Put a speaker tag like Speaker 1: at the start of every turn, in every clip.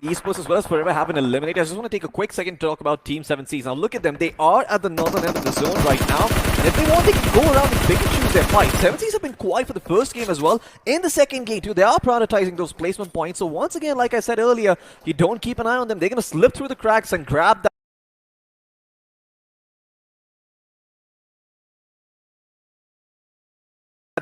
Speaker 1: Esports as well as forever have been eliminated. I just want to take a quick second to talk about Team 7Cs. Now look at them. They are at the northern end of the zone right now. And if they want, they can go around and pick and choose their fight. 7Cs have been quiet for the first game as well. In the second game too, they are prioritizing those placement points. So once again, like I said earlier, you don't keep an eye on them. They're going to slip through the cracks and grab that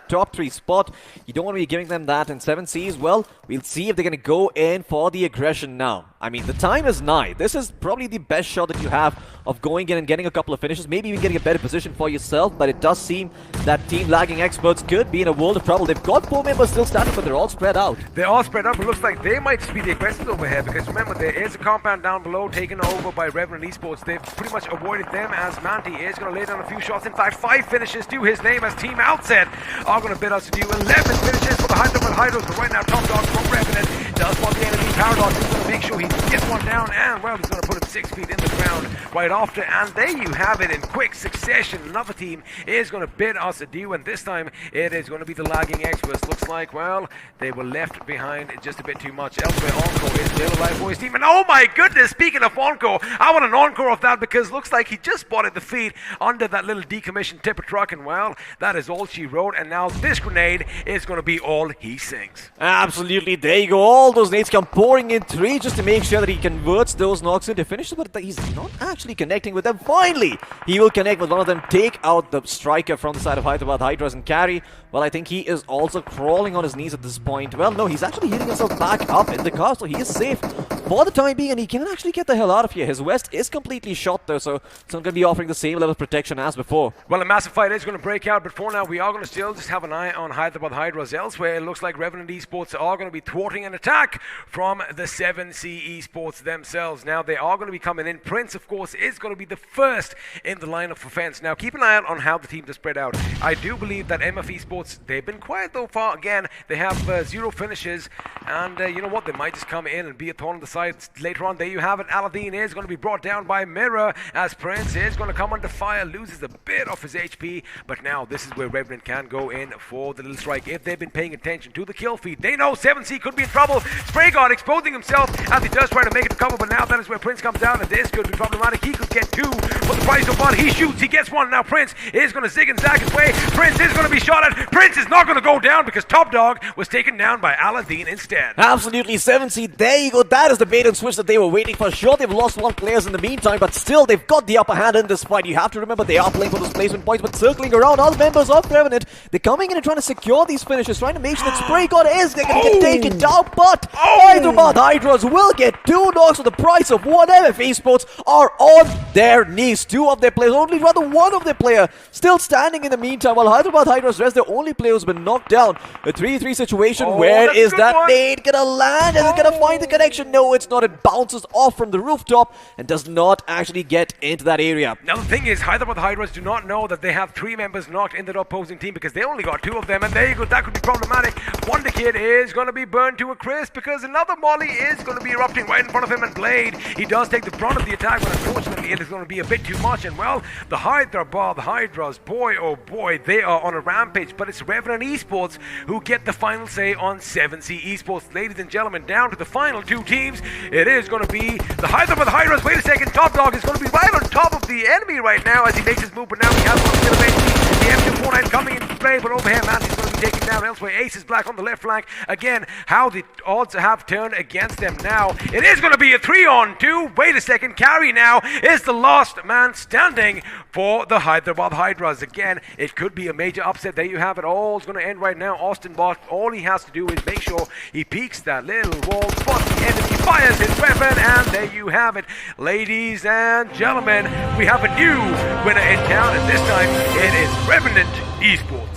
Speaker 1: top 3 spot. You don't want to be giving them that in 7Cs. Well, we'll see if they're going to go in for the aggression now. I mean, the time is nigh. This is probably the best shot that you have of going in and getting a couple of finishes, maybe even getting a better position for yourself, but it does seem that Team Lagging Experts could be in a world of trouble. They've got 4 members still standing, but they're all spread out.
Speaker 2: They're all spread out, but it looks like they might be the aggressors over here, because remember, there is a compound down below taken over by Revenant Esports. They've pretty much avoided them, as Manti is going to lay down a few shots. In fact, 5 finishes to his name, as Team Outset are going to bid us to do 11 finishes for the Hyderabad Hydras. But right now, top dog from Revenant does want the enemy Paradox. He's going to make sure he gets one down, and well, he's going to put him 6 feet in the ground right after. And there you have it in quick succession. Another team is going to bid us adieu, and this time it is going to be the Lagging Experts. Looks like, well, they were left behind just a bit too much. Elsewhere, Onko is still alive for his team. And oh my goodness, speaking of Onko, I want an encore of that, because looks like he just spotted the feet under that little decommissioned tipper truck, and well, that is all she wrote. And now this grenade is going to be all he sings.
Speaker 1: Absolutely, there you go. All those nades come pouring in 3 just to make sure that he converts those knocks into finishes, but he's not actually connecting with them. Finally, he will connect with one of them, take out the striker from the side of Hyderabad Hydras and carry. Well, I think he is also crawling on his knees at this point. Well, no, he's actually hitting himself back up in the car, so he is safe for the time being, and he can actually get the hell out of here. His vest is completely shot though, so it's not going to be offering the same level of protection as before.
Speaker 2: Well, a massive fight is going to break out, but for now, we are going to still just have an eye on Hyderabad Hydras. Elsewhere, it looks like Revenant Esports are going to be thwarting an attack from the 7C Esports themselves. Now, they are going to be coming in. Prince, of course, is going to be the first in the line of offense. Now, keep an eye out on how the teams are spread out. I do believe that MF Esports, they've been quiet though far. Again, they have 0 finishes, and you know what? They might just come in and be a thorn on the side later on. There you have it. Aladdin is going to be brought down by Mirror, as Prince is going to come under fire, loses a bit of his HP, but now this is where Revenant can go in for the little strike. If they've been paying attention to the kill feed, they know 7C could be in trouble. Spray God exposing himself as he does try to make it to cover, but now that is where Prince comes down, and this could be problematic. He could get 2 for the price of 1. He shoots, he gets 1. Now Prince is going to zig and zag his way. Prince is going to be shot at. Prince is not going to go down, because Top Dog was taken down by Aladdin instead.
Speaker 1: Absolutely, 7C, there you go. That is the bait and switch that they were waiting for. Sure, they've lost 1 players in the meantime, but still, they've got the upper hand in this fight. You have to remember, they are playing for those placement points, but circling around all members of Revenant. They're coming in and trying to secure these finishes, trying to make sure that Spray God is going to get taken down, but Hyderabad Hydras will get 2 knocks for the price of 1. MF Esports are on their knees. 2 of their players, only rather 1 of their player, still standing in the meantime, while Hyderabad Hydras rest their only player who's been knocked down. A 3-3 situation. Where is that nade gonna land? Is it gonna find the connection? No, it's not. It bounces off from the rooftop and does not actually get into that area.
Speaker 2: Now the thing is, Hyderabad Hydras do not know that they have 3 members knocked in the opposing team, because they only got 2 of them, and there you go, that could be problematic. Wonder Kid is going to be burned to a crisp, because another molly is going to be erupting right in front of him, and Blade, he does take the brunt of the attack, but unfortunately it is going to be a bit too much. And well, the Hyderabad Hydras, boy oh boy, they are on a rampage, but it's Revenant Esports who get the final say on 7C Esports. Ladies and gentlemen, down to the final 2 teams. It is going to be the Hyderabad Hydras. Wait a second, Top Dog is going to be right on top of the enemy right now as he makes his move, but now he has one bit of HP. The M249 coming into play, but over here, Manti's going to be taken down. Elsewhere, Ace is black on the left flank. Again, how the odds have turned against them now. It is going to be a 3-on-2. Wait a second, Carry now is the last man standing for the Hyderabad Hydras. Again, it could be a major upset. There you have it. All is going to end right now. Austin Bot, all he has to do is make sure he peeks that little wall, spots the enemy, fires his weapon, and there you have it. Ladies and gentlemen, we have a new winner in town, and this time it is Revenant Esports.